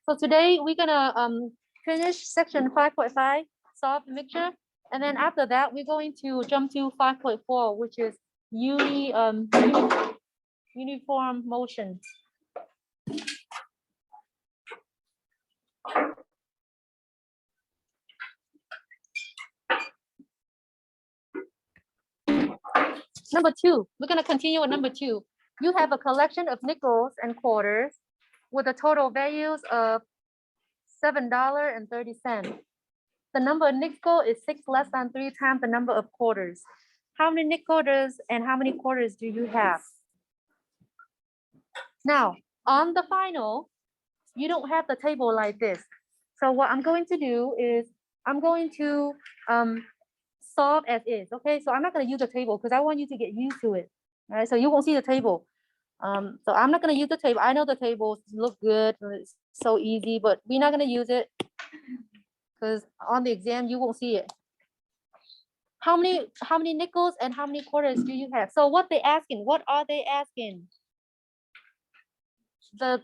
So today we're gonna finish section 5.5, solve mixture, and then after that we're going to jump to 5.4, which is uniform motion. Number 2, we're gonna continue with number 2. You have a collection of nickels and quarters with a total values of $7.30. The number of nickel is 6 less than 3 times the number of quarters. How many nickels and how many quarters do you have? Now, on the final, you don't have the table like this. So what I'm going to do is I'm going to solve as is. Okay, so I'm not going to use the table because I want you to get used to it. All right, so you won't see the table. So I'm not going to use the table. I know the tables look good. It's so easy, but we're not going to use it because on the exam you won't see it. How many nickels and how many quarters do you have? So what they asking? What are they asking? The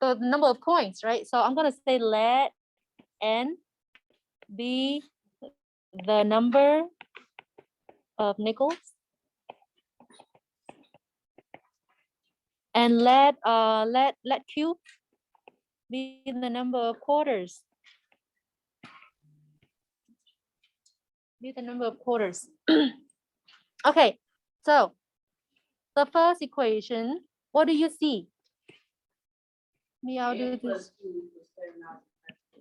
number of coins, right? So I'm gonna say let n be the number of nickels, and let q be the number of quarters. Be the number of quarters. Okay, so the first equation, what do you see? Me, I'll do this.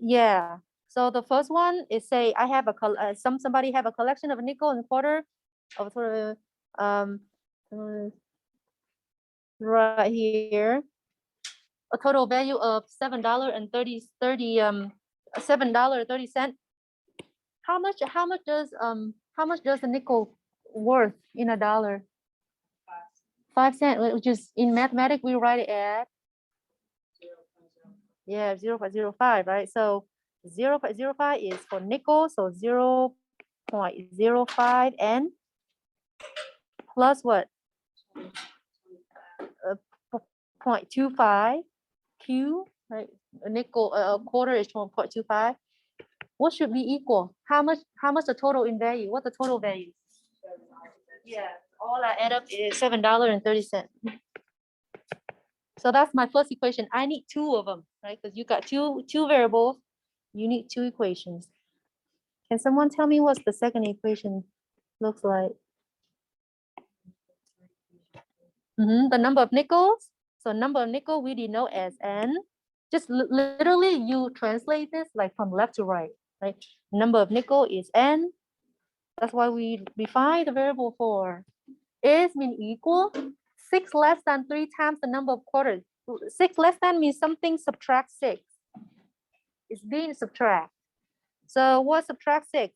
Yeah. So the first one is say I have a somebody have a collection of a nickel and quarter of sort of right here, a total value of $7.30. How much does the nickel worth in a dollar? 5 cents, which is in mathematics we write it at 0.05, right? So 0.05 is for nickel, so 0.05 n plus what? 0.25 q, right? A nickel, a quarter is 0.25. What should be equal? How much the total in value? What's the total value? Yeah, all I add up is $7.30. So that's my first equation. I need 2 of them, right? Because you got two variables, you need 2 equations. Can someone tell me what the second equation looks like? The number of nickels. So number of nickel we denote as n. Just literally you translate this like from left to right, right? Number of nickel is n. That's why we define the variable for. Is mean equal 6 less than 3 times the number of quarters. 6 less than means something subtract 6. It's being subtract. So what subtract 6?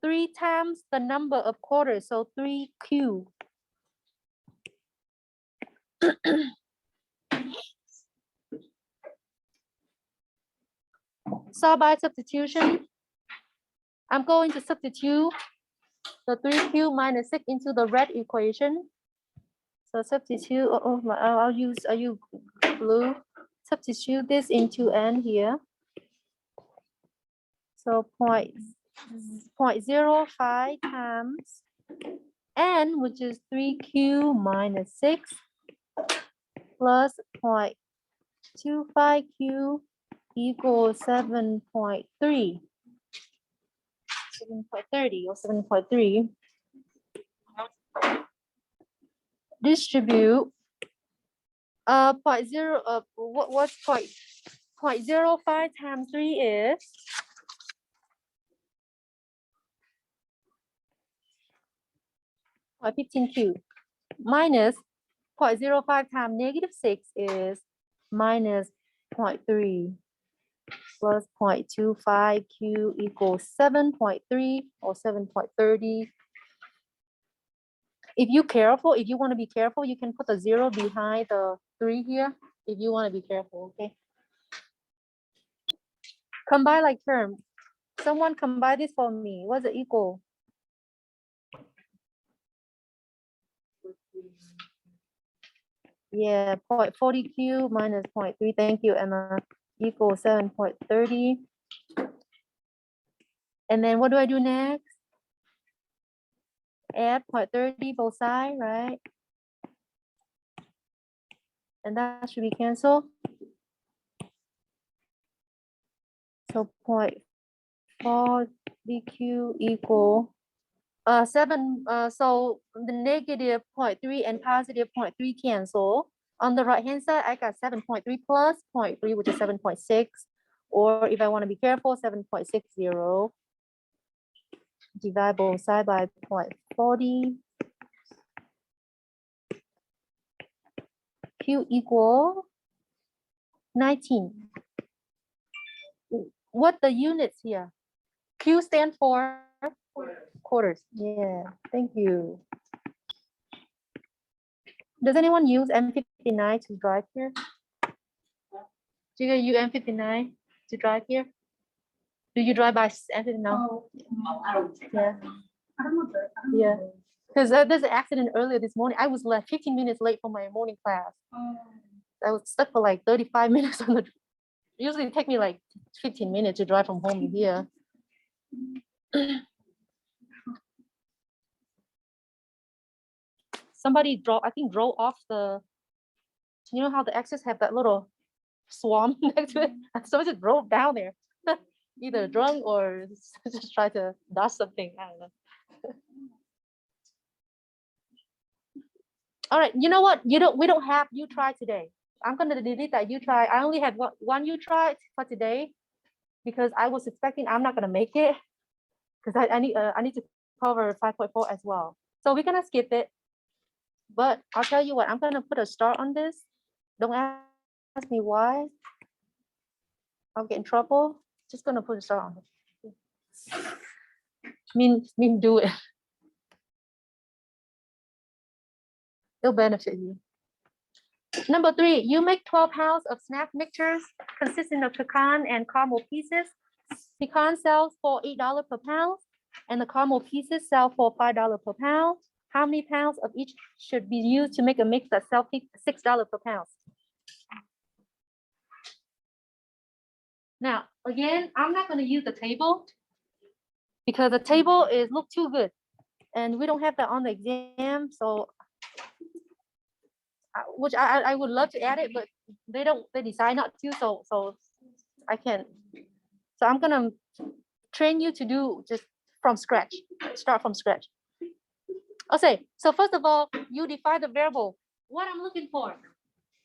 3 times the number of quarters, so 3q. So by substitution, I'm going to substitute the 3q minus 6 into the red equation. So substitute, I'll use blue. Substitute this into n here. So 0.05 times n, which is 3q minus 6 plus 0.25q equals 7.30 or 7.3. Distribute 0.05 times 3 is 15q minus 0.05 times negative 6 is minus 0.3 plus 0.25q equals 7.3 or 7.30. If you want to be careful, you can put the 0 behind the 3 here. If you want to be careful, okay? Combine like term. Someone combine this for me. What's it equal? Yeah, 0.40q minus 0.3. Thank you, Emma. equals 7.30. And then what do I do next? Add 0.30 both sides, right? And that should be canceled. So 0.4 dq equal 7. So the negative 0.3 and positive 0.3 cancel. On the right hand side, I got 7.3 plus 0.3, which is 7.6. Or if I want to be careful, 7.60. Divide both sides by 0.40. Q equal 19. What the units here? Q stand for quarters. Yeah, thank you. Does anyone use M59 to drive here? Do you use M59 to drive here? Do you drive by M59? Oh, I don't. Yeah. I don't know. Yeah. Because there's an accident earlier this morning. I was like 15 minutes late for my morning class. I was stuck for like 35 minutes on the. Usually it take me like 15 minutes to drive from home to here. Somebody drove off the. You know how the exits have that little swamp next to it? Somebody just drove down there, either drunk or just try to dodge something. I don't know. All right, you know what? We don't have you try today. I'm gonna delete that you try. I only had one you try for today because I was expecting I'm not gonna make it because I need to cover 5.4 as well. So we're gonna skip it. But I'll tell you what, I'm gonna put a star on this. Don't ask me why. I'll get in trouble. Just gonna put a star on it. Mean do it. It'll benefit you. Number 3, you make 12 pounds of snack mixtures consisting of pecan and caramel pieces. Pecan sells for $8 per pound, and the caramel pieces sell for $5 per pound. How many pounds of each should be used to make a mix that sells $6 per pound? Now, again, I'm not going to use the table because the table is look too good, and we don't have that on the exam. So, which I would love to add it, but they decide not to. So I can't. So I'm gonna train you to do just from scratch. Start from scratch. Okay. So first of all, you define the variable. What I'm looking for?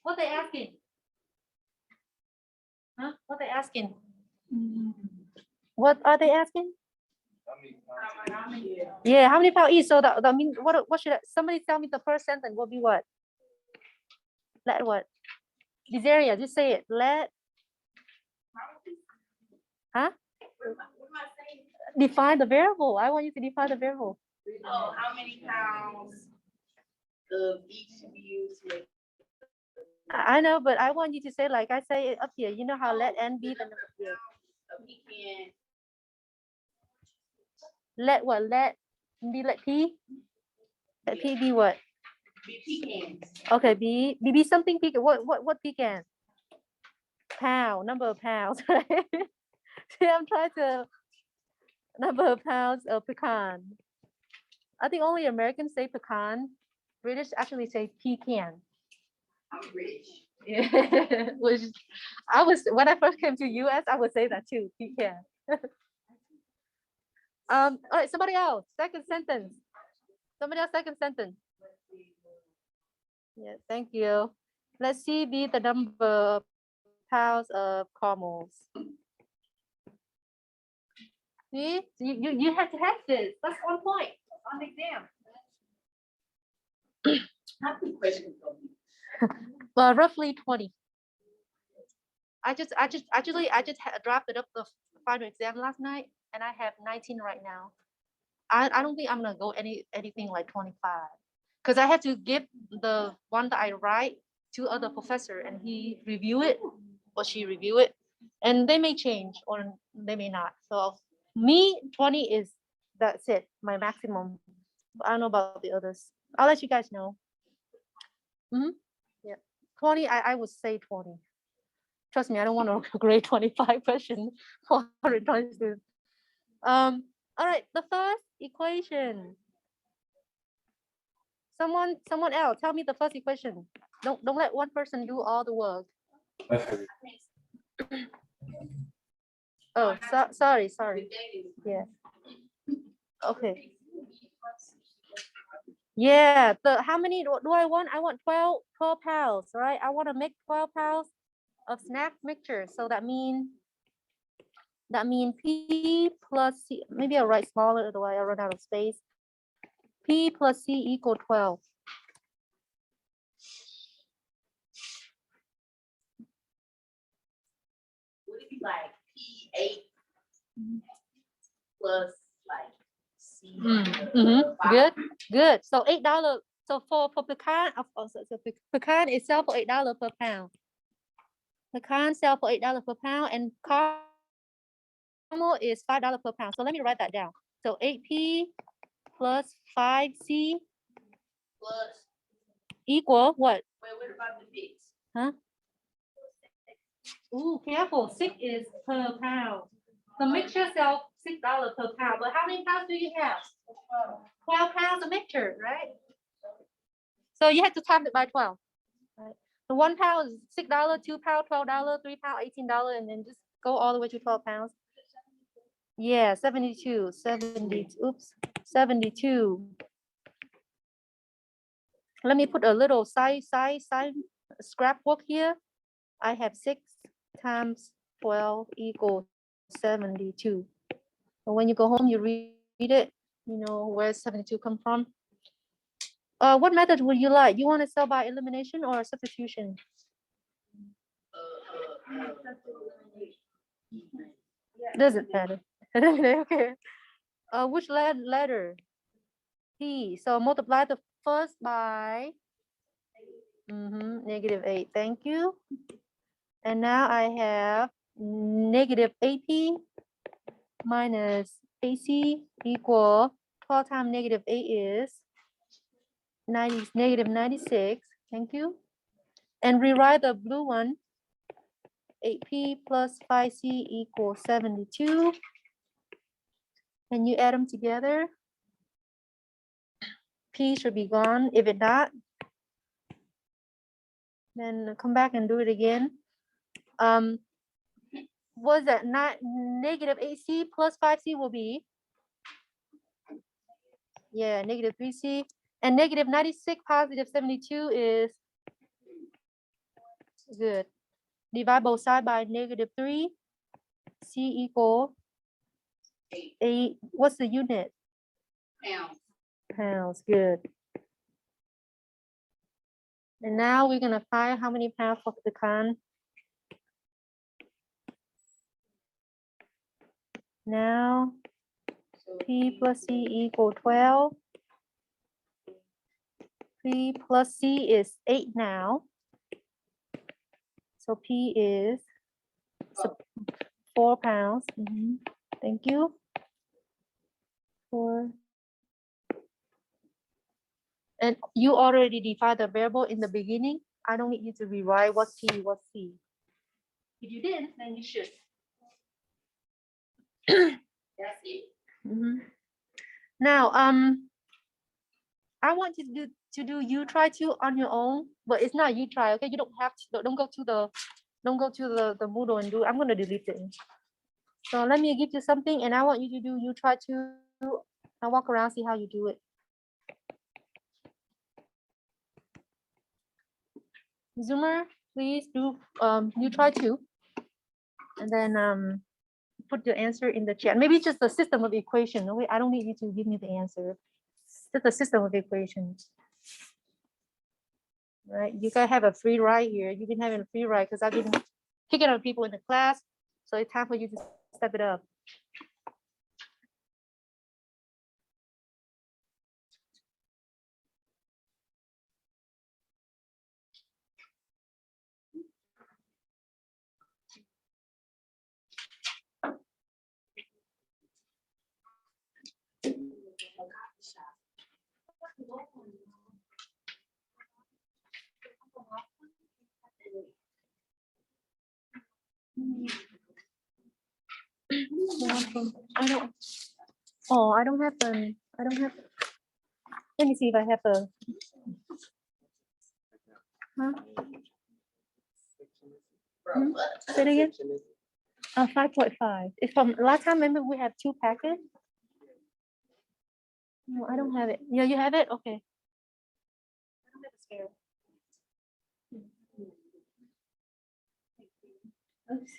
What they asking? Huh? What they asking? What are they asking? Yeah, how many pounds each? So that mean what should somebody tell me the first sentence will be what? Let what? This area, just say it. Let. Huh? Define the variable. I want you to define the variable. Oh, how many pounds of each should be used to make? I know, but I want you to say like I say it up here. You know how let n be the number here. Let what? Let be let p. Let p be what? Be pecans. Okay, be something pecan. What pecan? Pound, number of pounds, right? See, I'm trying to number of pounds of pecan. I think only Americans say pecan. British actually say pecan. I'm rich. Yeah, which I was when I first came to US, I would say that too, pecan. All right, somebody else. Second sentence. Somebody else, second sentence. Yeah, thank you. Let's see the number of pounds of caramels. See, you have to have this. That's 1 point on the exam. How many questions go? Well, roughly 20. I just drafted up the final exam last night, and I have 19 right now. I don't think I'm gonna go anything like 25, because I have to give the one that I write to other professor, and he review it or she review it, and they may change or they may not. So me 20 is that's it, my maximum. I don't know about the others. I'll let you guys know. Yeah, 20. I would say 20. Trust me, I don't want a grade 25 question for 120 students. All right, the first equation. Someone else, tell me the first equation. Don't let one person do all the work. Oh, sorry. Yeah. Okay. Yeah, how many do I want? I want 12 pounds, right? I want to make 12 pounds of snack mixture. So that means P plus C. Maybe I'll write smaller, otherwise I'll run out of space. P plus C equal 12. Would it be like P8 plus like C? Good. So $8. So for pecan, of course, so pecan is sell for $8 per pound. Pecan sell for $8 per pound, and caramel is $5 per pound. So let me write that down. So 8P plus 5C Plus, equal what? wait, what about the mix? Huh? Ooh, careful. 6 is per pound. The mixture sells $6 per pound. But how many pounds do you have? 12 pounds of mixture, right? So you have to times it by 12. Right? The 1 pound is $6, 2 pound, $12, 3 pound, $18, and then just go all the way to 12 pounds. Yeah, 72. Oops, 72. Let me put a little side scrapbook here. I have 6 times 12 equals 72. And when you go home, you read it, you know, where 72 come from. What method would you like? You want to sell by elimination or substitution? Doesn't matter. Okay. Which letter? P. So multiply the first by -8. Thank you. And now I have negative AP minus AC equal 12 times -8 is negative 96. Thank you. And rewrite the blue one. 8P plus 5C equals 72. And you add them together. P should be gone. If it not, then come back and do it again. Was that not negative 8C plus 5C will be? Yeah, negative 3C. And negative 96 positive 72 is good. Divide both sides by -3. C equal 8. What's the unit? Pounds. Pounds. Good. And now we're gonna find how many pounds for pecan. Now P plus C equal 12. P plus C is 8 now. So P is 4 pounds. Thank you. 4. And you already defined the variable in the beginning. I don't need you to rewrite what's P, what's C. If you didn't, then you should. That's it. Now, I want you to do you try to on your own, but it's not you try. Okay, you don't have to. Don't go to the Moodle and do. I'm gonna delete it. So let me give you something, and I want you to do you try to. I walk around, see how you do it. Zoomer, please do you try to, and then put your answer in the chat. Maybe just the system of equation. No, I don't need you to give me the answer. Just the system of equations. Right? You guys have a free ride here. You've been having a free ride because I've been picking on people in the class. So it's time for you to step it up. I don't. Oh, I don't have the. I don't have. Let me see if I have a. Huh? Hmm? Say it again. 5.5. It's from last time. Remember we have 2 packets. No, I don't have it. Yeah, you have it. Okay. I don't have a spare. Oops.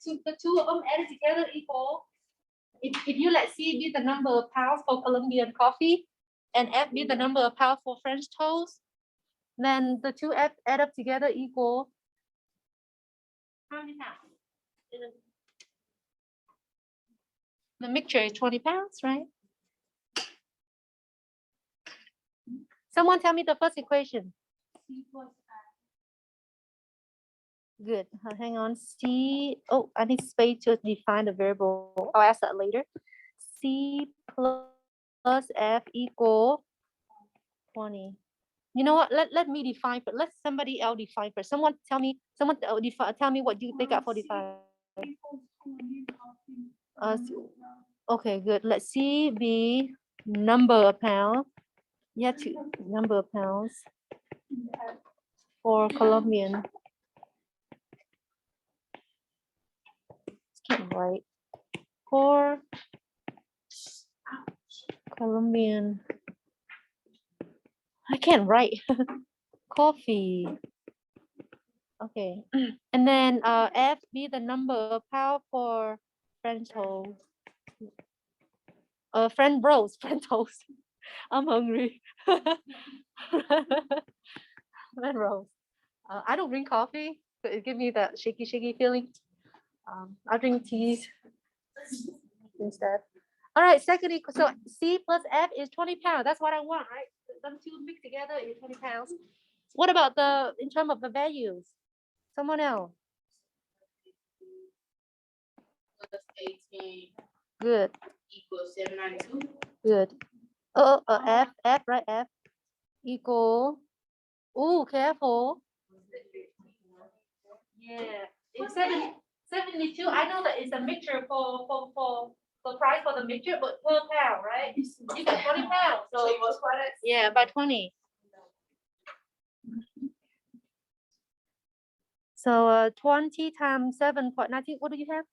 So the 2 of them added together equal. If you let C be the number of pounds for Colombian coffee and F be the number of pounds for French toast, then the 2 F add up together equal how many pounds? The mixture is 20 pounds, right? Someone tell me the first equation. Good. Hang on. C. Oh, I need space to define the variable. I'll ask that later. C plus F equal 20. You know what? Let me define, but let somebody else define first. Someone tell me. Someone tell me what you think at 45. Okay, good. Let C be number of pounds. Yeah, number of pounds for Colombian. Can't write. For Colombian. I can't write. Coffee. Okay. And then F be the number of pound for French toast. French bros, French toast. I'm hungry. French rolls. I don't drink coffee, but it gives me that shaky feeling. I drink teas instead. All right, second equal. So C plus F is 20 pounds. That's what I want, right? Them 2 mixed together is 20 pounds. What about in terms of the values? Someone else. Plus 18 Good. equals 792. Good. F, right? F equal. Oh, careful. Yeah, it's 72. I know that it's a mixture for price for the mixture, but per pound, right? You got 20 pounds. So you multiply that? yeah, by 20. So 20 times 7.19. What do you have?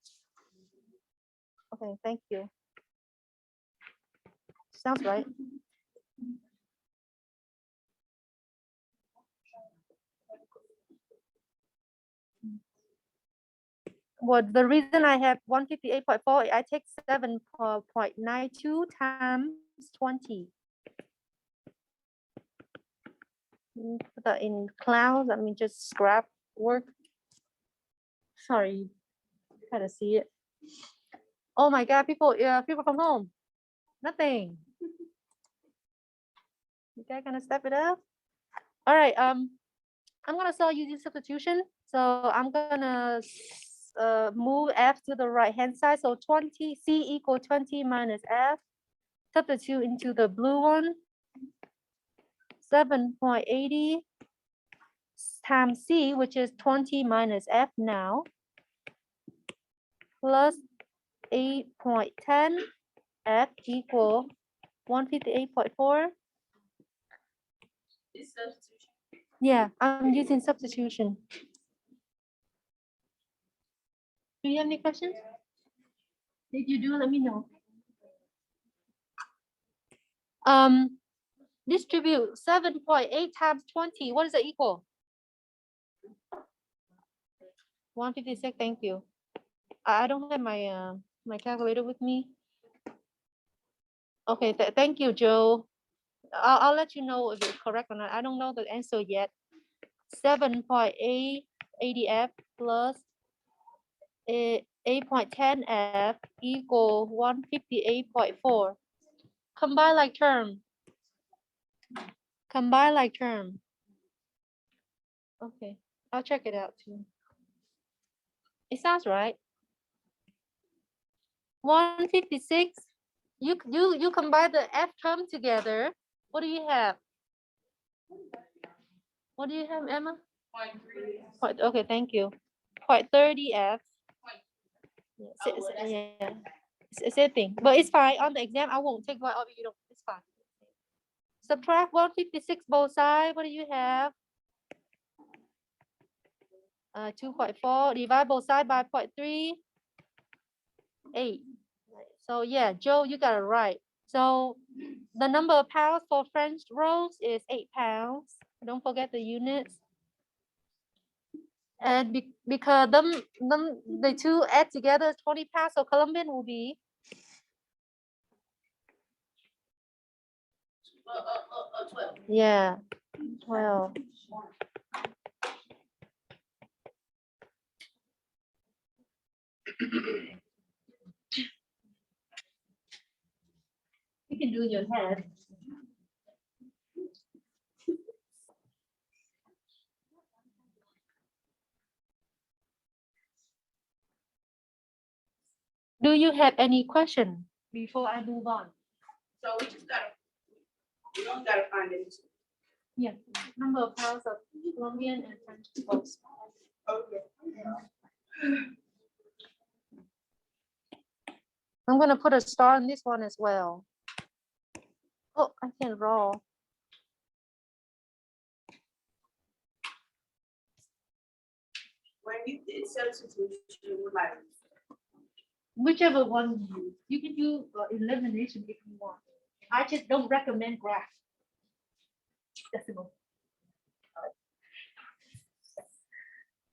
Okay, thank you. Sounds right. What the reason I have 158.4, I take 7.92 times 20. Put that in clouds. Let me just scrap work. Sorry, kind of see it. Oh my God, people from home. Nothing. You guys gonna step it up? All right. I'm gonna start using substitution. So I'm gonna move F to the right hand side. So 20 C equal 20 minus F. Substitute into the blue one. 7.80 times C, which is 20 minus F now, plus 8.10 F equal 158.4. This substitution. Yeah, I'm using substitution. Do you have any questions? If you do, let me know. Distribute 7.8 times 20. What is it equal? 156. Thank you. I don't have my my calculator with me. Okay, thank you, Joe. I'll let you know if it's correct or not. I don't know the answer yet. 7.8 F plus 8.10 F equal 158.4. Combine like term. Combine like term. Okay, I'll check it out too. It sounds right. 156. You combine the F term together. What do you have? What do you have, Emma? 0.3. Okay, thank you. 0.30 F. Yeah, same thing. But it's fine. On the exam, I won't take one of you. It's fine. Subtract 156 both sides. What do you have? 2.4. Divide both sides by 0.3. 8. So yeah, Joe, you got it right. So the number of pounds for French rolls is 8 pounds. Don't forget the units. And because the two add together 20 pounds, so Colombian will be 12. yeah, 12. You can do in your head. Do you have any question before I move on? So we don't gotta find it. Yeah, number of pounds of Colombian and French rolls. Okay. I'm gonna put a star on this one as well. Oh, I can't draw. When you did substitution, like Whichever one you use. You can do elimination if you want. I just don't recommend graph. Decimal.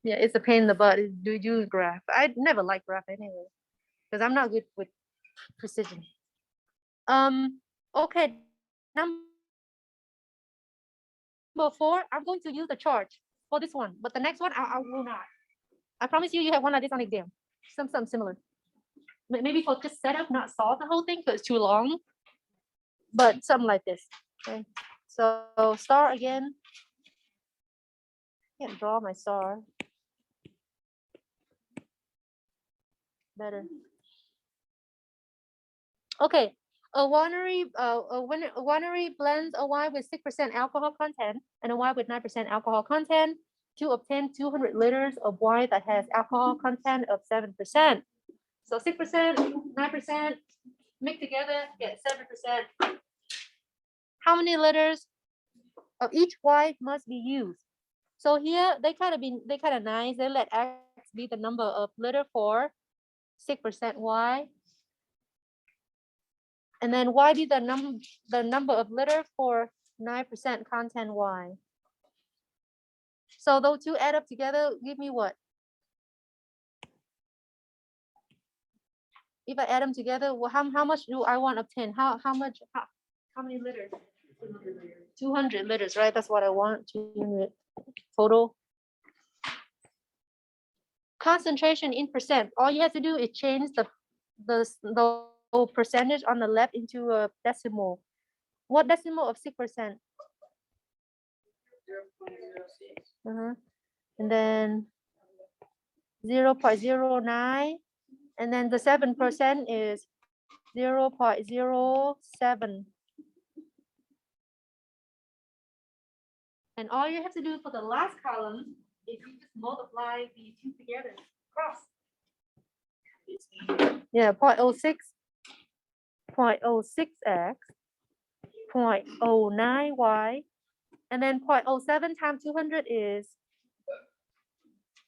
Yeah, it's a pain in the butt. Do you graph? I never like graph anyway, because I'm not good with precision. Okay. Number 4, I'm going to use the chart for this one, but the next one I will not. I promise you, you have one like this on exam. Something similar. Maybe for just setup, not solve the whole thing because it's too long. But something like this. Okay. So star again. Can't draw my star. Better. Okay. A winery blends a wine with 6% alcohol content and a wine with 9% alcohol content to obtain 200 liters of wine that has alcohol content of 7%. So 6%, 9%, mix together, get 7%. How many liters of each wine must be used? So here they kind of nice. They let X be the number of liter for 6% Y. And then Y be the number of liter for 9% content Y. So those two add up together, give me what? if I add them together, well, how much do I want to obtain? How many liters? 200 liters, right? That's what I want. 200 total. Concentration in percent. All you have to do is change the percentage on the left into a decimal. What decimal of 6%? 0.06. And then 0.09, and then the 7% is 0.07. And all you have to do for the last column is you just multiply the two together, cross. Yeah, 0.06, 0.06x, 0.09y, and then 0.07 times 200 is,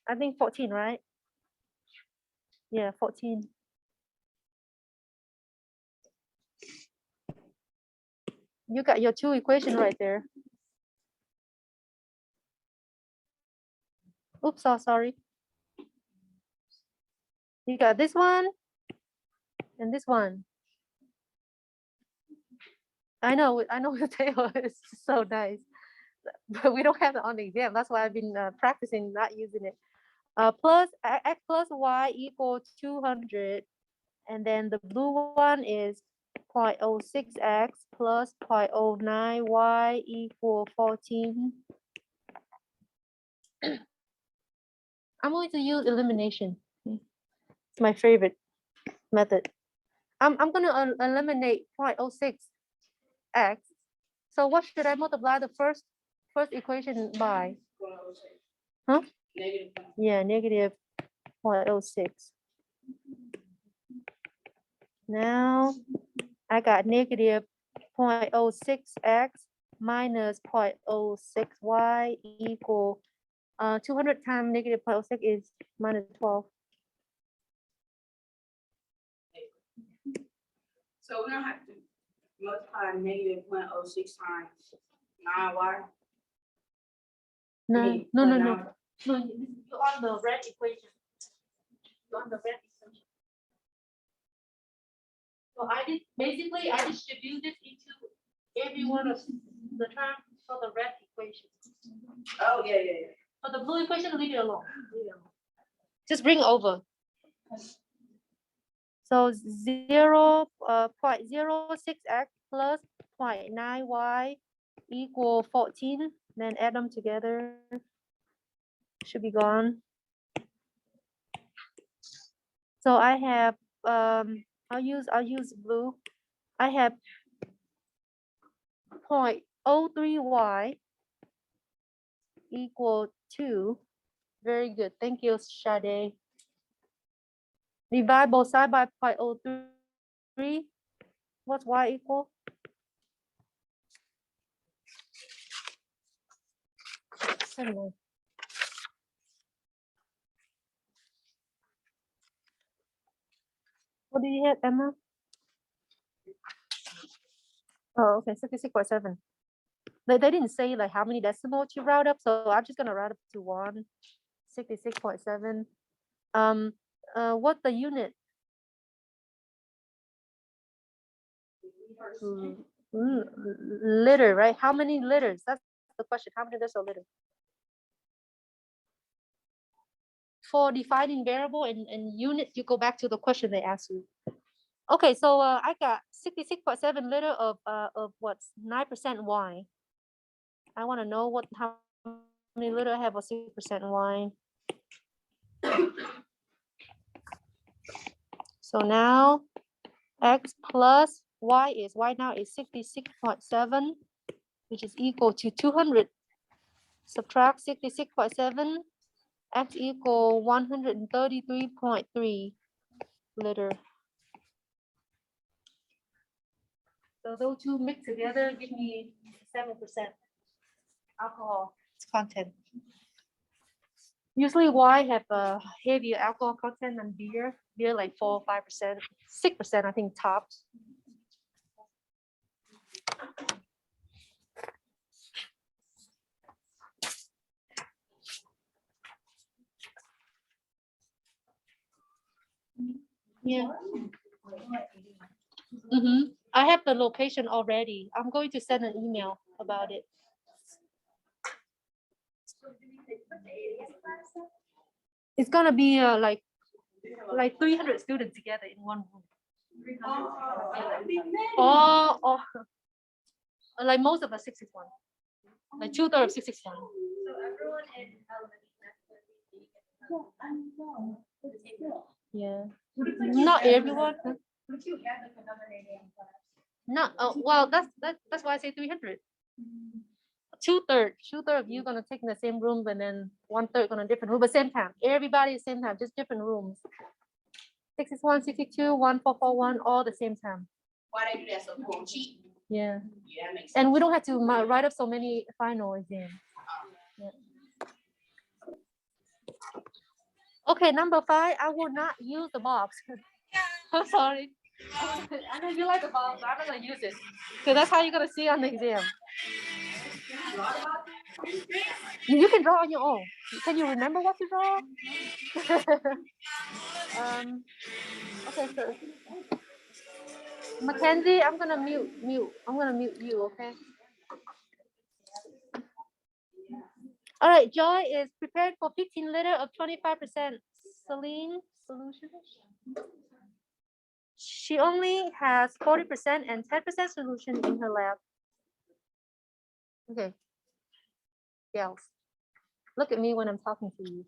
I think 14, right? Yeah, 14. You got your two equation right there. Oops, so sorry. You got this one and this one. I know the table is so nice, but we don't have it on the exam. That's why I've been practicing not using it. Plus x plus y equal 200, and then the blue one is 0.06x plus 0.09y equal 14. I'm going to use elimination. It's my favorite method. I'm going to eliminate 0.06x. So what should I multiply the first equation by? Huh? Negative. Yeah, negative 0.06. Now I got negative 0.06x minus 0.06y equal 200 times negative 0.06 is minus 12. So we're gonna have to multiply negative 0.06 times 9y. No, mean, no, no, no. 0.9. No, you're on the red equation. You're on the red equation. So basically I distribute this into every one of the terms for the red equation. Oh, yeah, yeah, yeah. For the blue equation, leave it alone. Just bring over. So 0.06x plus 0.9y equal 14. Then add them together. Should be gone. So I have I'll use blue. I have 0.03y equal 2. Very good. Thank you, Sade. Divide both sides by 0.03. What's y equal? Anyway. What do you have, Emma? Oh, okay, 66.7. They didn't say like how many decimals to round up, so I'm just gonna round up to 1. 66.7. What the unit? Liter, right? How many liters? That's the question. How many liters a liter? For defining variable and unit, you go back to the question they asked you. Okay, so I got 66.7 liter of what's 9% wine. I want to know how many liter I have of 6% wine. So now x plus y now is 66.7, which is equal to 200. Subtract 66.7, x equal 133.3 liter. So those two mixed together give me 7% alcohol content. Usually wine have a heavier alcohol content than beer. Beer like 4 or 5%, 6% I think tops. Yeah. I have the location already. I'm going to send an email about it. It's gonna be like 300 students together in one room. Oh, like most of the 61, like 2/3 of 661. So everyone in Yeah, not everyone. What if you had like another 8 a.m. class? Not well. That's why I say 300. 2/3 of you gonna take in the same room, and then 1/3 gonna different room, but same time. Everybody same time, just different rooms. 661, 662, 1441, all the same time. Why they do that? So you won't cheat? Yeah, Yeah, that makes sense. and we don't have to write up so many final exams. Yeah. Okay, number 5. I will not use the box. I'm sorry. I know you like the box, but I'm not gonna use it because that's how you're gonna see on the exam. You can draw on your own. Can you remember what to draw? Okay, so Mackenzie, I'm gonna mute. I'm gonna mute you, okay? All right, Joy is prepared for 15 liter of 25% saline solution. She only has 40% and 10% solution in her lab. Okay. Gals, look at me when I'm talking to you.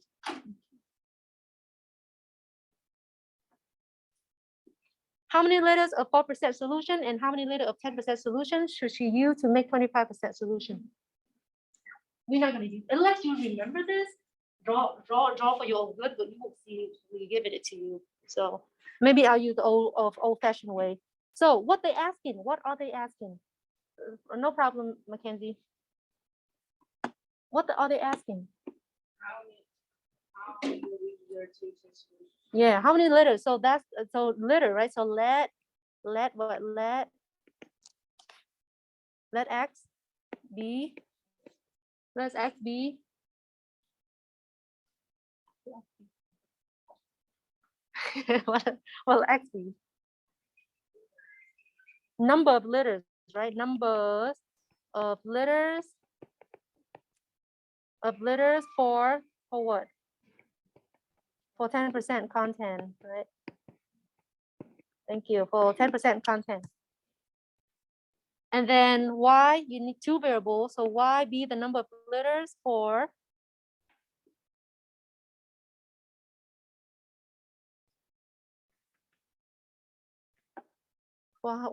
How many liters of 4% solution and how many liters of 10% solution should she use to make 25% solution? We're not gonna use, unless you remember this, draw for your own good, but you won't see we give it to you. So maybe I'll use the old-fashioned way. So what they asking? What are they asking? No problem, Mackenzie. What are they asking? How many will we do your two solution? Yeah, how many liters? So that's so liter, right? So let x be, let x be well x be number of liters, right? Numbers of liters for what? For 10% content, right? Thank you. For 10% content. And then y, you need two variables. So y be the number of liters for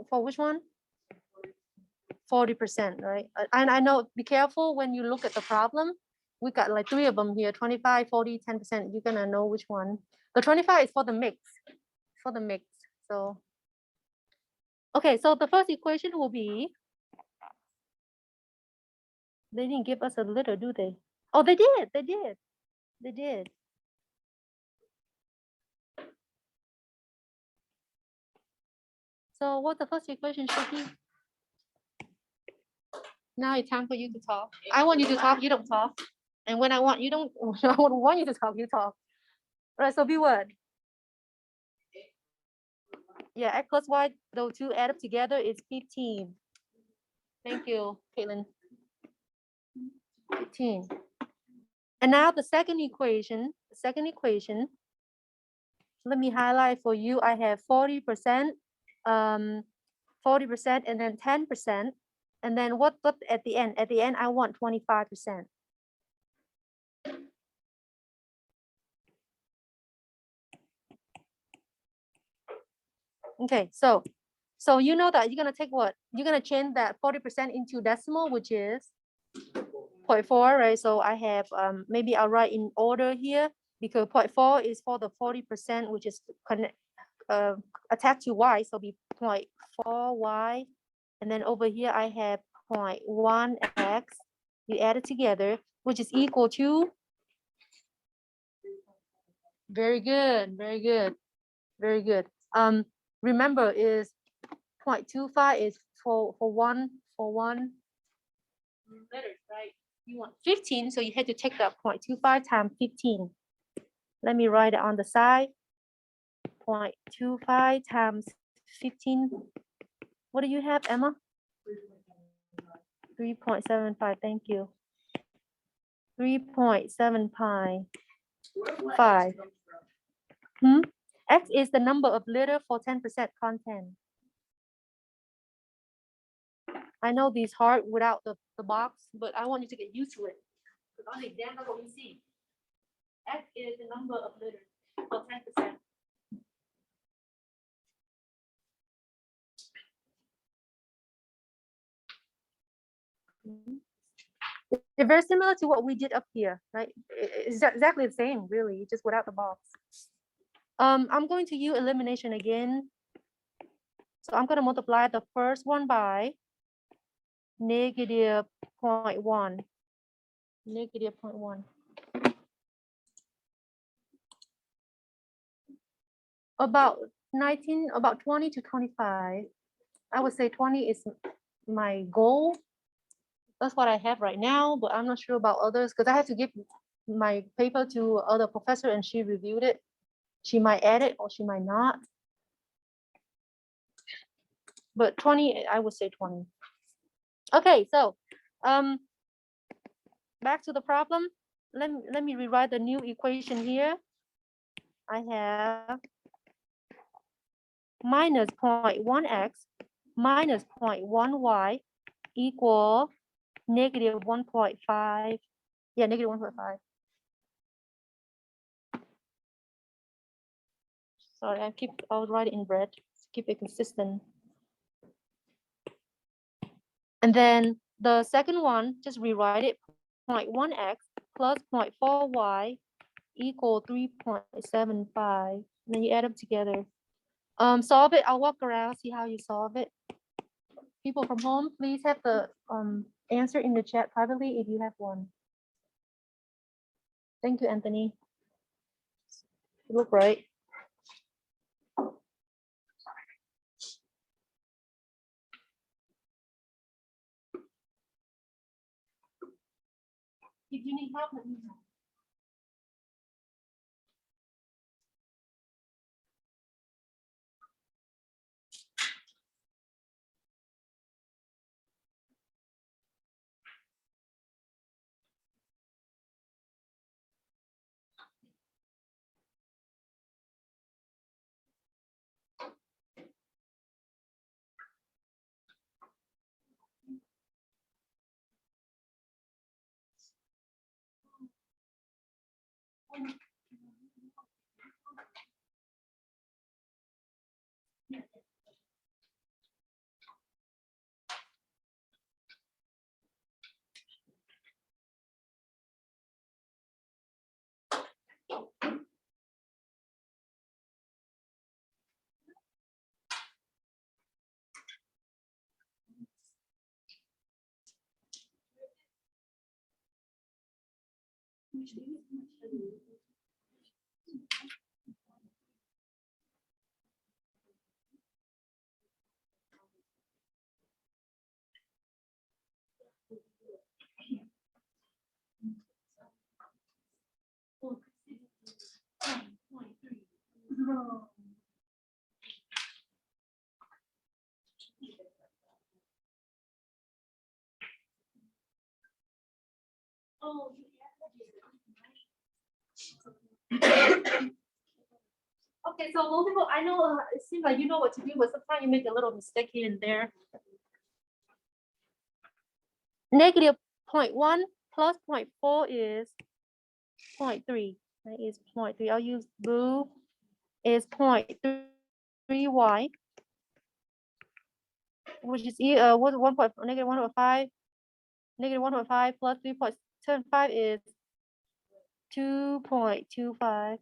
which one? 40%, right? And I know, be careful when you look at the problem. We got like 3 of them here, 25, 40, 10%. You're gonna know which one. The 25 is for the mix, So, okay, so the first equation will be, they didn't give us a liter, do they? Oh, they did. So what the first equation should be? Now it's time for you to talk. I want you to talk, you don't talk. And when I want you don't, I don't want you to talk, you talk. All right, so be what? Yeah, x plus y, those two add up together is 15. Thank you, Caitlin. 15. And now the second equation, let me highlight for you. I have 40%, 40% and then 10%. And then what at the end? At the end, I want 25%. Okay, so you know that you're gonna take what? You're gonna change that 40% into decimal, which is 0.4, right? So I have maybe I'll write in order here because 0.4 is for the 40%, which is attached to y, so be 0.4y, and then over here I have 0.1x. You add it together, which is equal to. Very good. Remember is 0.25 is for one letters, right? You want 15, so you had to take that 0.25 times 15. Let me write it on the side. 0.25 times 15. What do you have, Emma? 3.75. Thank you. 3.75. Where would Five. X come from? X is the number of letter for 10% content. I know these hard without the box, but I want you to get used to it. Because on the exam, that's what we see. X is the number of letters for 10%. They're very similar to what we did up here, right? It's exactly the same, really, just without the box. I'm going to use elimination again. So I'm going to multiply the first one by negative 0.1. Negative 0.1. About 20 to 25. I would say 20 is my goal. That's what I have right now, but I'm not sure about others because I had to give my paper to other professor and she reviewed it. She might add it or she might not. But 20, I would say 20. Okay, so back to the problem. Let me rewrite the new equation here. I have minus 0.1x minus 0.1y equal negative 1.5. Yeah, negative 1.5. Sorry, I'll write it in red to keep it consistent. And then the second one, just rewrite it, 0.1x plus 0.4y equal 3.75. Then you add them together. Solve it. I'll walk around, see how you solve it. People from home, please have the answer in the chat privately if you have one. Thank you, Anthony. You look right. If you need help, let me know. Okay, so multiple, I know it seems like you know what to do, but sometimes you make a little mistake here and there. Negative 0.1 plus 0.4 is 0.3. Right? Is 0.3. I'll use blue. Is 0.3y, which is what negative 1.5. Negative 1.5 plus 3.75 is 2.25.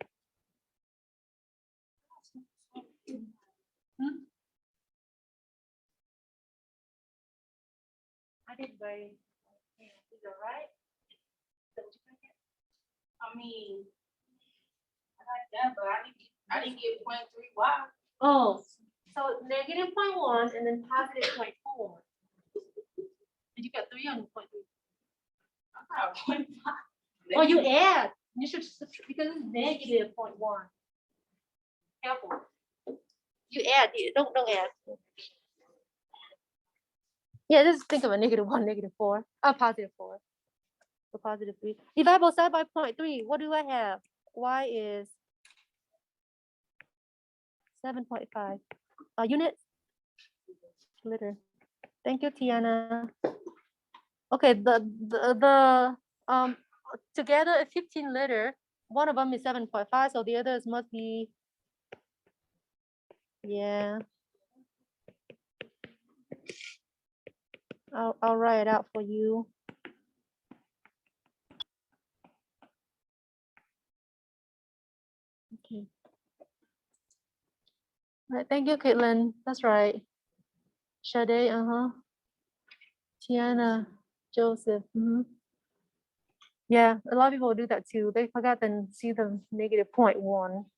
I did very. Is that right? I mean, I like that, but I didn't get 0.3Y. Oh, so negative 0.1 and then positive 0.4. And you got 3 on 0.3. I got 0.5. Oh, you add. You should because it's negative 0.1. Careful. You add, you don't add. Yeah, just think of a -1, -4, +4. So +3. Divide both sides by 0.3. What do I have? Y is 7.5. Units? Liter. Thank you, Tiana. Okay, together 15 liter. One of them is 7.5, so the others must be, yeah. I'll write it out for you. Okay. Right, thank you, Caitlin. That's right. Sade, Tiana, Joseph. Yeah, a lot of people do that too. They forgot to see the -0.1.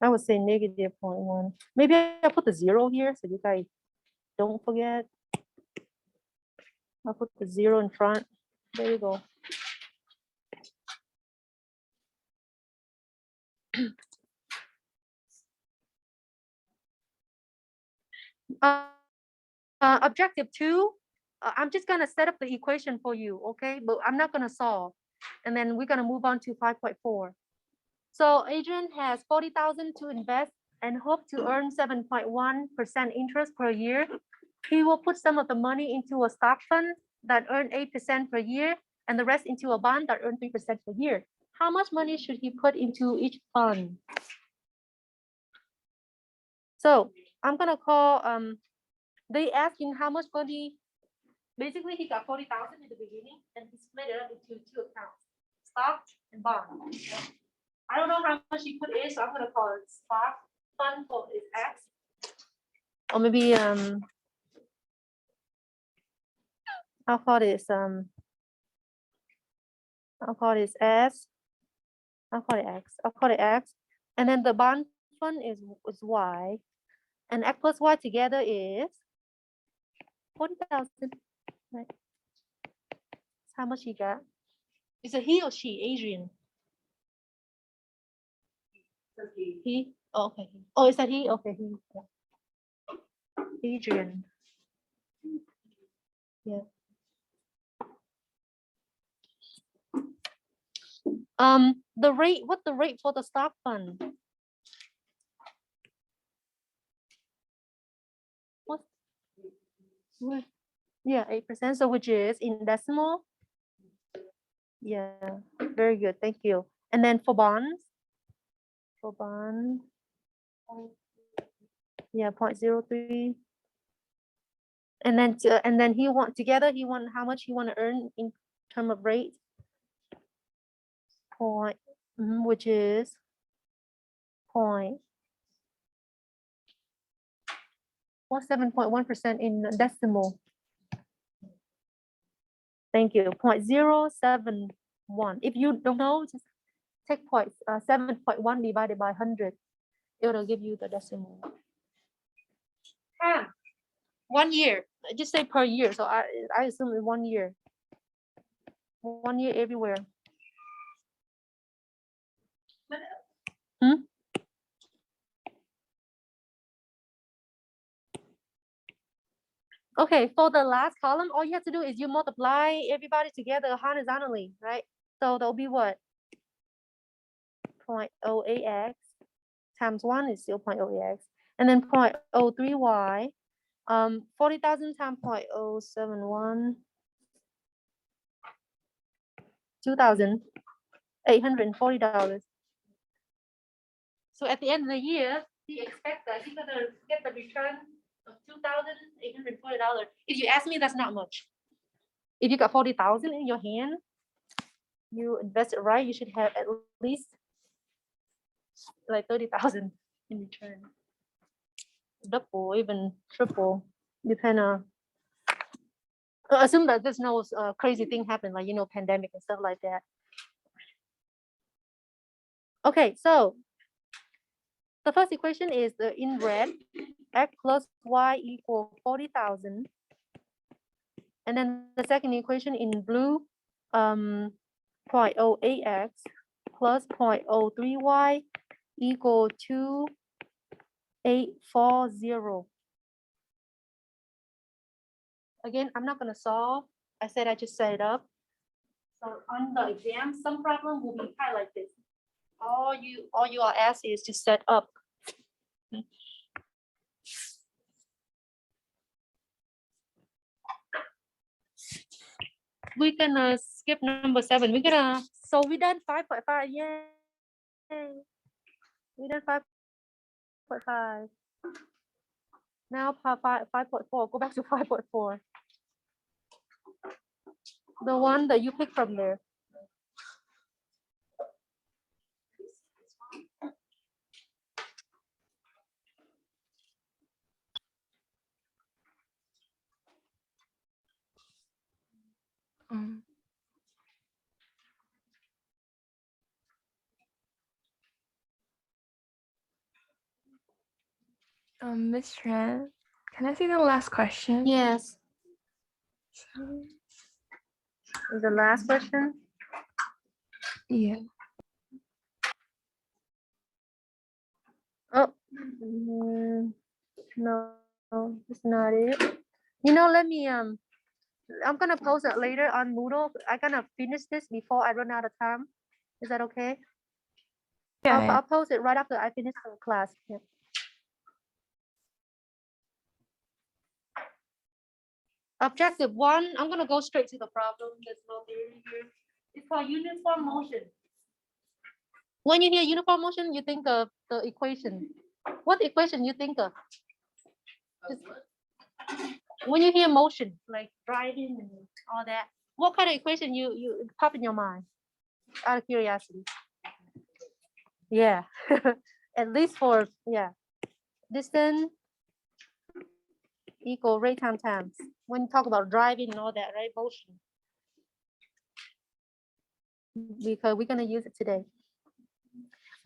I would say -0.1. Maybe I put the 0 here so you guys don't forget. I'll put the 0 in front. There you go. Objective 2, I'm just gonna set up the equation for you, okay? But I'm not gonna solve. And then we're gonna move on to 5.4. So Adrian has 40,000 to invest and hope to earn 7.1% interest per year. He will put some of the money into a stock fund that earn 8% per year and the rest into a bond that earn 3% per year. How much money should he put into each fund? So I'm gonna call, they asking how much money. Basically, he got 40,000 in the beginning and he split it up into 2 accounts, stock and bond. I don't know how much he put in, so I'm gonna call it stock fund for is X. Or maybe I'll call this S. I'll call it X. I'll call it X. And then the bond fund is Y. And X plus Y together is 40,000. Right. That's how much he got. Is it he or she? Adrian. He? Oh, okay. Oh, is that he? Okay, he. Yeah. Adrian. Yeah. The rate, what's the rate for the stock fund? What? Yeah, 8%. So which is in decimal? Yeah, very good. Thank you. And then for bonds? For bond, yeah, 0.03. And then he want together, he want how much he want to earn in term of rate? Point, which is point. What's 7.1% in decimal? Thank you. 0.071. If you don't know, just take 7.1 divided by 100. It will give you the decimal. 1 year. Just say per year. So I assume it's 1 year. 1 year everywhere. Okay, for the last column, all you have to do is you multiply everybody together horizontally, right? So that'll be what? 0.08x times 1 is still 0.08x. And then 0.03y, 40,000 times 0.071, $2,840. So at the end of the year, he expects that he's gonna get the return of $2,840. If you ask me, that's not much. If you got 40,000 in your hand, you invest it right, you should have at least like 30,000 in return. Double, even triple, depend on. Assume that there's no crazy thing happen, like pandemic and stuff like that. Okay, so the first equation is in red, x plus y equal 40,000. And then the second equation in blue, 0.08x plus 0.03y equal to 840. Again, I'm not gonna solve. I said I just set it up. So on the exam, some problem will be kind of like this. All you are asked is to set up. We're gonna skip number 7. So we done 5.5. Yay. We done 5.5. Now 5.4. Go back to 5.4. The one that you picked from there. Miss Tran, can I see the last question? Yes. The last question. Yeah. Oh, no, it's not it. Let me I'm gonna post it later on Moodle. I'm gonna finish this before I run out of time. Is that okay? Yeah. I'll post it right after I finish the class. Yeah. Objective 1, I'm gonna go straight to the problem. There's no theory here. It's called uniform motion. When you hear uniform motion, you think of the equation. What equation you think of? Just- when you hear motion, like driving and all that, what kind of equation you pop in your mind? Out of curiosity. Yeah, at least for distance equal rate times. When you talk about driving and all that, right? Motion. Because we're gonna use it today.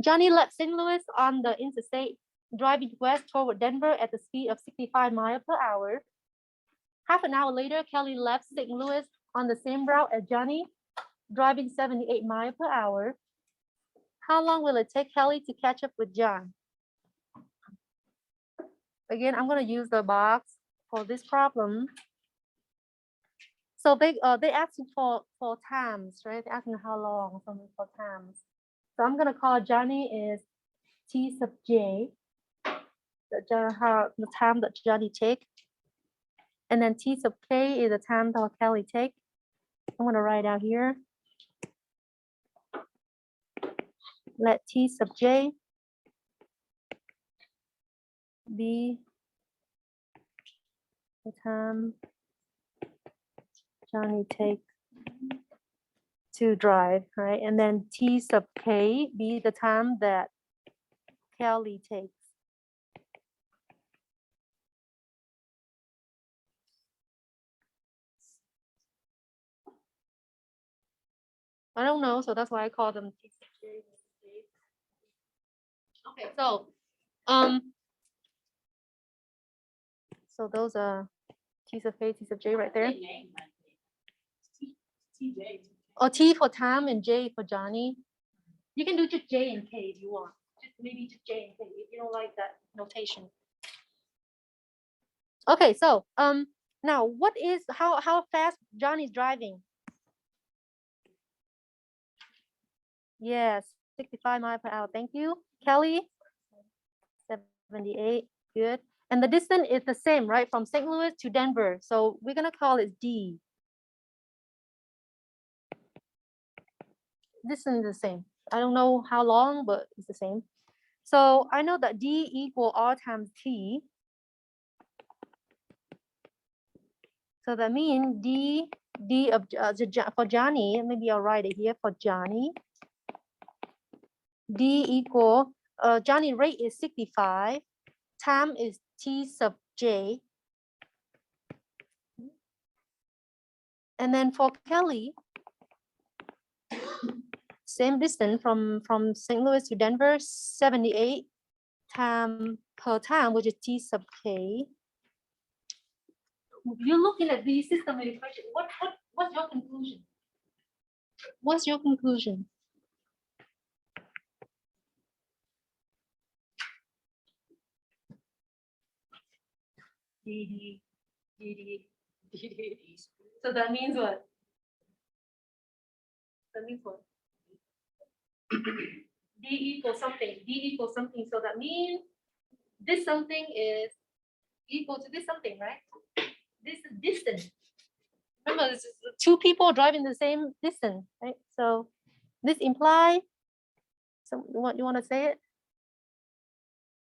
Johnny left St. Louis on the interstate, driving west toward Denver at the speed of 65 miles per hour. Half an hour later, Kelly left St. Louis on the same route as Johnny, driving 78 miles per hour. How long will it take Kelly to catch up with John? Again, I'm going to use the box for this problem. So they asking for times, right? They're asking how long, something for times. So I'm going to call Johnny is T sub J, the time that Johnny take. And then T sub K is the time that Kelly take. I'm going to write out here. Let T sub J be the time Johnny take to drive, right? And then T sub K be the time that Kelly takes. I don't know, so that's why I call them T sub J. Okay, so those are T sub K, T sub J right there. Or T for time and J for Johnny. You can do just J and K if you want. Just maybe just J and K if you don't like that notation. Okay, so now what is how fast Johnny's driving? Yes, 65 miles per hour. Thank you. Kelly, 78. Good. And the distance is the same, right? From St. Louis to Denver. So we're gonna call it D. Distance is the same. I don't know how long, but it's the same. So I know that D equal R times T. So that means D of for Johnny, maybe I'll write it here for Johnny. D equal, Johnny rate is 65. Time is T sub J. And then for Kelly, same distance from St. Louis to Denver, 78 time per time, which is T sub K. You're looking at the system equation. What's your conclusion? What's your conclusion? DD, DD, DD. So that means what? That means what? D equals something, D equals something. So that means this something is equal to this something, right? This is distance. Remember, this is two people driving the same distance, right? So this implies, so you want to say it?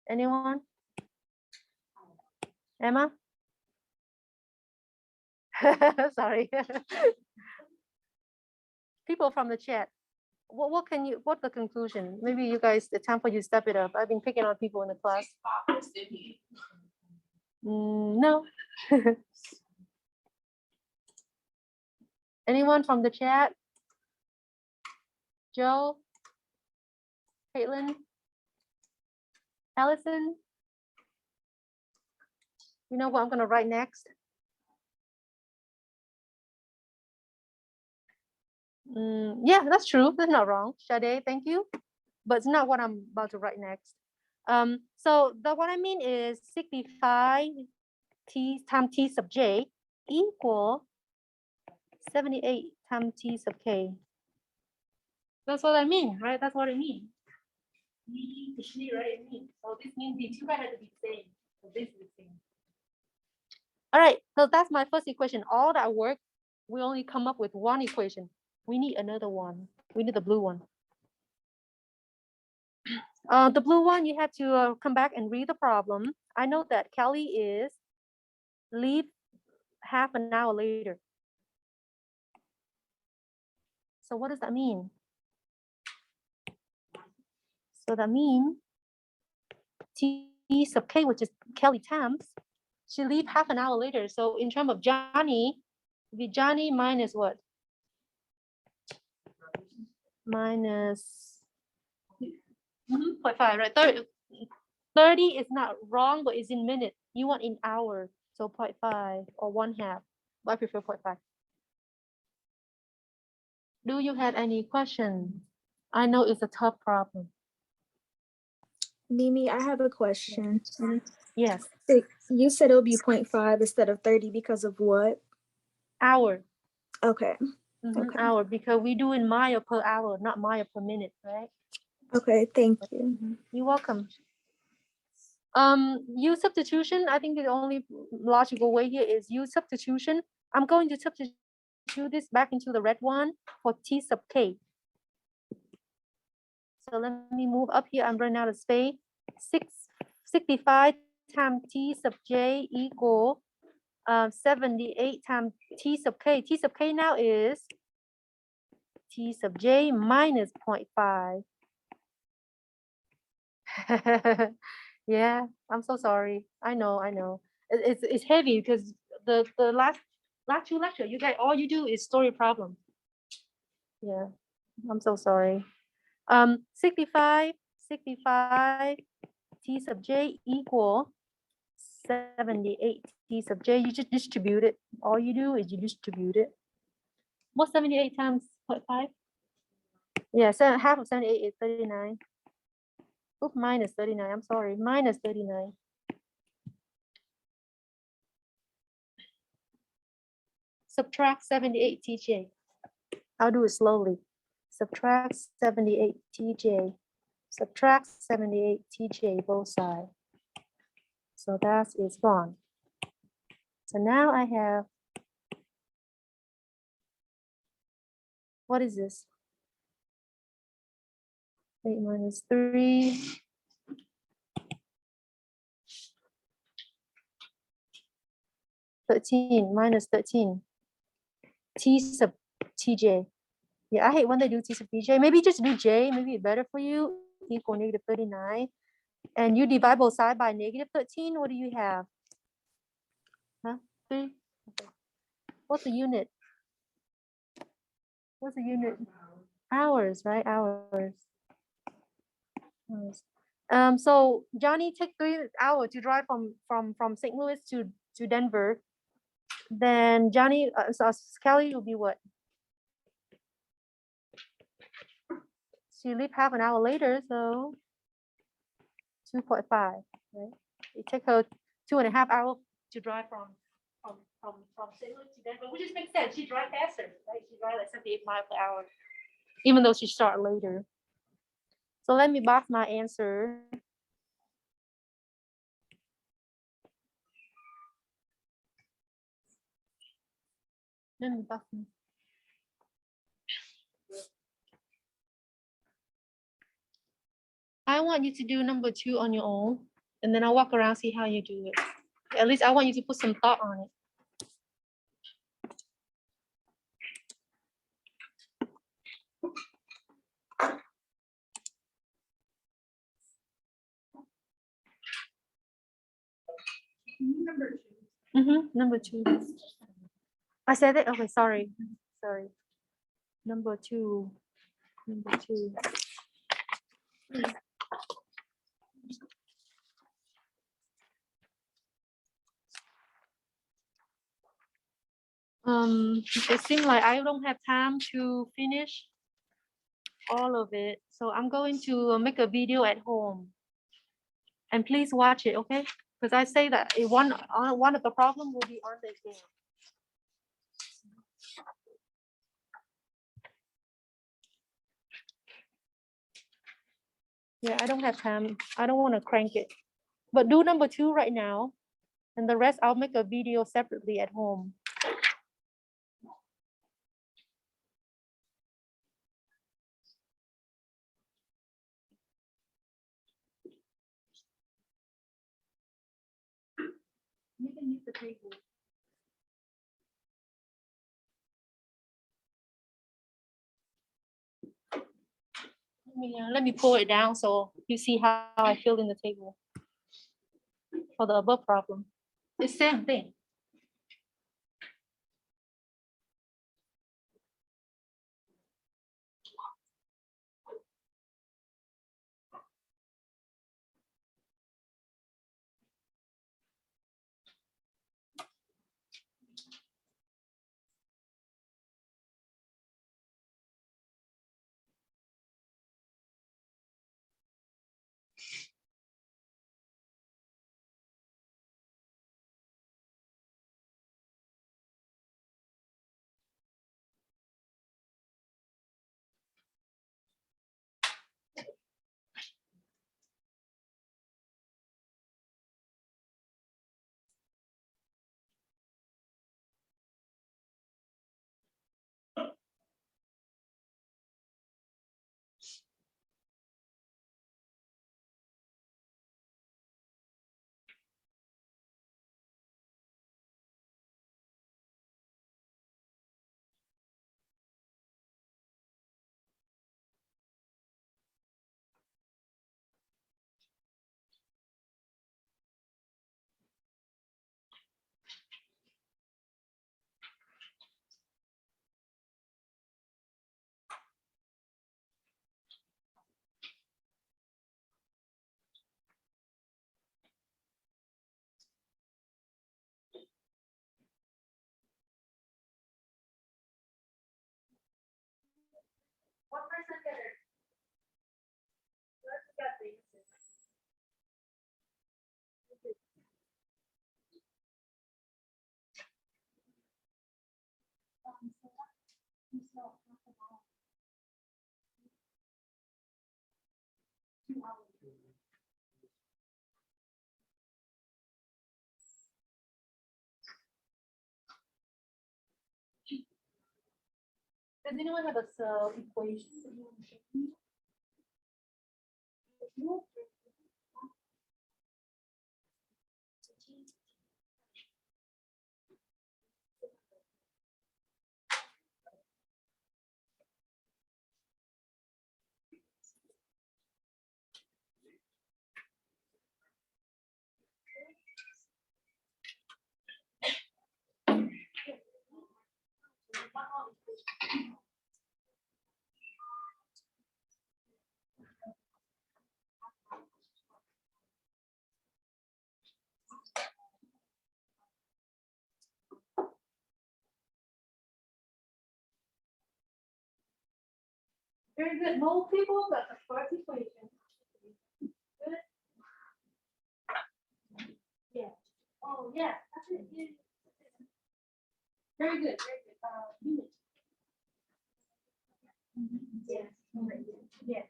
Anyone? Emma? Sorry. People from the chat. What's the conclusion? Maybe you guys, the time for you to step it up. I've been picking on people in the class. No. Anyone from the chat? Joe? Caitlin? Allison? You know what I'm gonna write next? Yeah, that's true. That's not wrong. Sade, thank you. But it's not what I'm about to write next. So what I mean is 65 t times t sub j equal 78 times t sub k. That's what I mean, right? That's what it means. Right? So this means the two had to be the same. So this is the same. All right, so that's my first equation. All that work, we only come up with one equation. We need another one. We need the blue one. The blue one, you have to come back and read the problem. I know that Kelly is leave half an hour later. So what does that mean? So that means T sub K, which is Kelly times, she leave half an hour later. So in terms of Johnny, it'd be Johnny minus what? Minus 0.5, right? 30 is not wrong, but it's in minutes. You want in hours, so 0.5 or 1/2. But I prefer 0.5. Do you have any questions? I know it's a tough problem. Mimi, I have a question. Yes, You said it'll be 0.5 instead of 30 because of what? hour. Okay. Okay. Hour, because we do in mile per hour, not mile per minute, right? Okay, thank you. You're welcome. Use substitution. I think the only logical way here is use substitution. I'm going to substitute this back into the red one for t sub k. So let me move up here. I'm running out of space. 65 times t sub j equal 78 times t sub k. T sub k now is t sub j minus 0.5. Yeah, I'm so sorry. I know. It's heavy because the last two lecture, you guys, all you do is story problem. Yeah, I'm so sorry. 65 t sub j equal 78 t sub j. You just distribute it. All you do is you distribute it. What's 78 times 0.5? Yeah, so half of 78 is 39. Oops, minus 39. I'm sorry, minus 39. Subtract 78 tj. I'll do it slowly. Subtract 78 tj. Subtract 78 tj both sides. So that is gone. So now I have, what is this? 8 minus 3. Minus 13. T sub tj. Yeah, I hate when they do t sub tj. Maybe just do j, maybe it's better for you. Equal negative 39. And you divide both sides by negative 13. What do you have? Huh? 3? Okay. What's the unit? What's the unit? Hours, right? Hours. So Johnny take 3 hours to drive from St. Louis to Denver. Then Johnny, so Kelly will be what? She leave half an hour later, so 2.5, right? It take her 2.5 hours to drive from St. Louis to Denver, which just makes sense. She drive faster, right? She drive like 78 miles per hour, even though she start later. So let me box my answer. Let me box. I want you to do number 2 on your own, and then I'll walk around, see how you do it. At least I want you to put some thought on it. Number 2. Number 2. I said it. Okay, sorry. Number 2. Number 2. It seems like I don't have time to finish all of it, so I'm going to make a video at home, and please watch it, okay? Because I say that one of the problem will be on the exam. Yeah, I don't have time. I don't want to crank it, but do number 2 right now, and the rest I'll make a video separately at home. You can use the table. Let me pull it down so you see how I feel in the table for the above problem. It's the same thing. What person get it? Let's get the answer. Does anyone have a equation? Very good. Most people got the first equation. Good. Yeah. Oh, yeah. Very good. Yeah.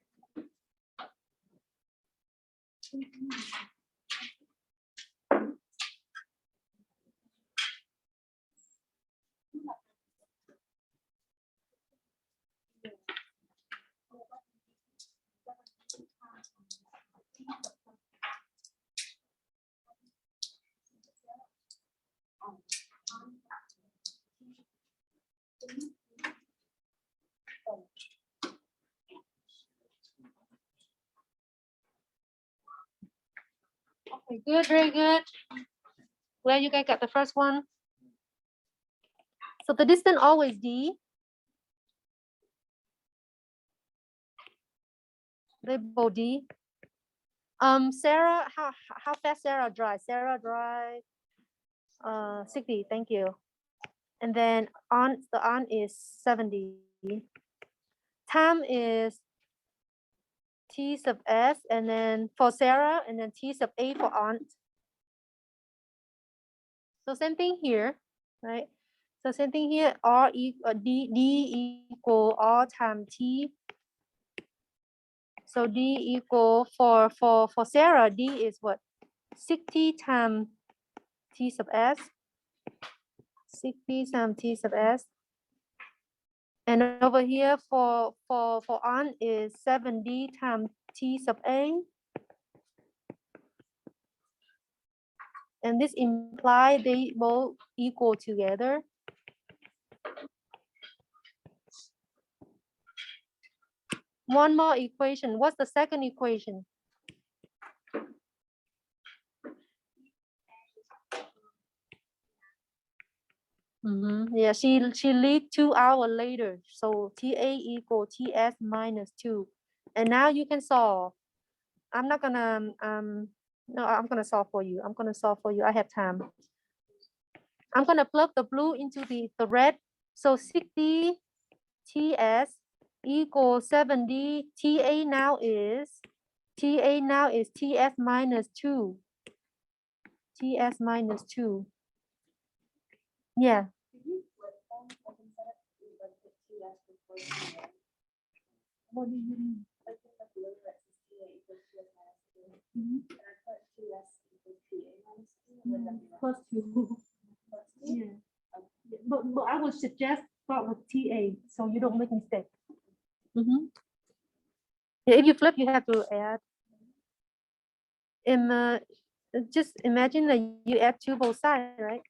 Okay, good, very good. Glad you guys got the first one. So the distance always D. Label D. Sarah, how fast Sarah drive? Sarah drive 60, thank you. And then the on is 70. Time is T sub S, and then for Sarah, and then T sub A for aunt. So same thing here, right? So same thing here, D equal R times T. So D equal for Sarah, D is what? 60 times T sub S. 60 times T sub S. And over here for aunt is 70 times T sub A. And this implies they both equal together. One more equation. What's the second equation? Yeah, she leave 2 hours later. So TA equal TS minus 2. And now you can solve. I'm not gonna no, I'm gonna solve for you. I'm gonna solve for you. I have time. I'm gonna plug the blue into the red. So 60 TS equals 70. TA now is TS minus 2. TS minus 2. Yeah. What do you mean? Plus 2. Yeah. But I would suggest start with TA so you don't make mistake. Yeah, if you flip, you have to add. Just imagine that you add 2 both sides, right?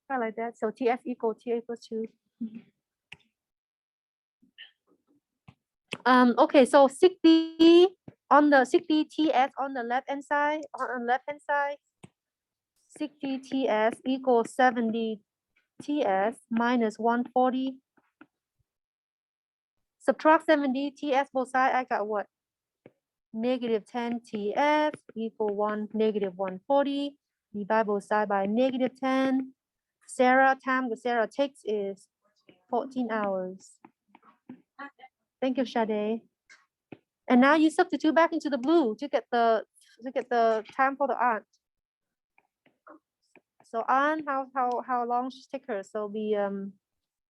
Kind of like that. So TS equal TA plus 2. Okay, so 60 on the 60 TS on the left hand side, 60 TS equals 70 TS minus 140. Subtract 70 TS both sides, I got what? Negative 10 TS equal negative 140. Divide both sides by negative 10. Time the Sarah takes is 14 hours. Thank you, Sade. And now you substitute back into the blue to get the time for the aunt. So aunt, how long should take her? So be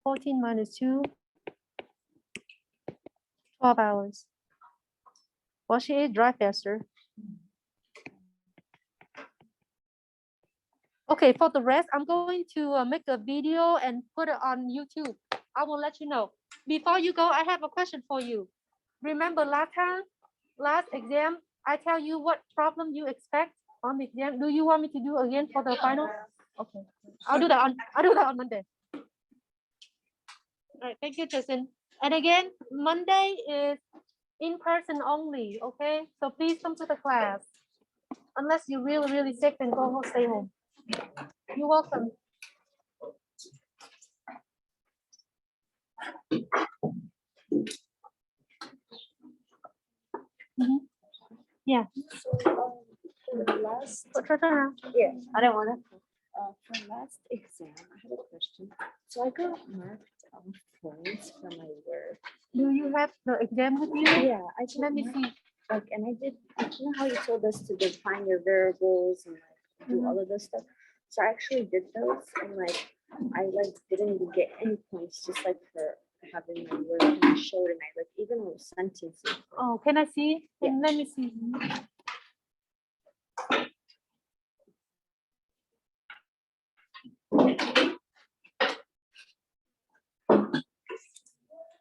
14 minus 2, 12 hours. Well, she is drive faster. Okay, for the rest, I'm going to make a video and put it on YouTube. I will let you know. Before you go, I have a question for you. Remember last exam, I tell you what problem you expect on the exam. Do you want me to do again for the final? Okay, I'll do that on Monday. All right, thank you, Jason. And again, Monday is in person only. Okay, so please come to the class. Unless you're really sick, then go home, stay home. You're welcome. Yeah. For the last, Turn around. yeah, I don't want to. For last exam, I had a question. So I got marked on points for my work. Do you have the exam with you? Yeah, I just Let me see. like, and I did. You know how you told us to define your variables and like do all of this stuff. So I actually did those and like I like didn't even get any points just like for having my word and I showed and I like even wrote sentences. Oh, can I see? Yeah. Let me see.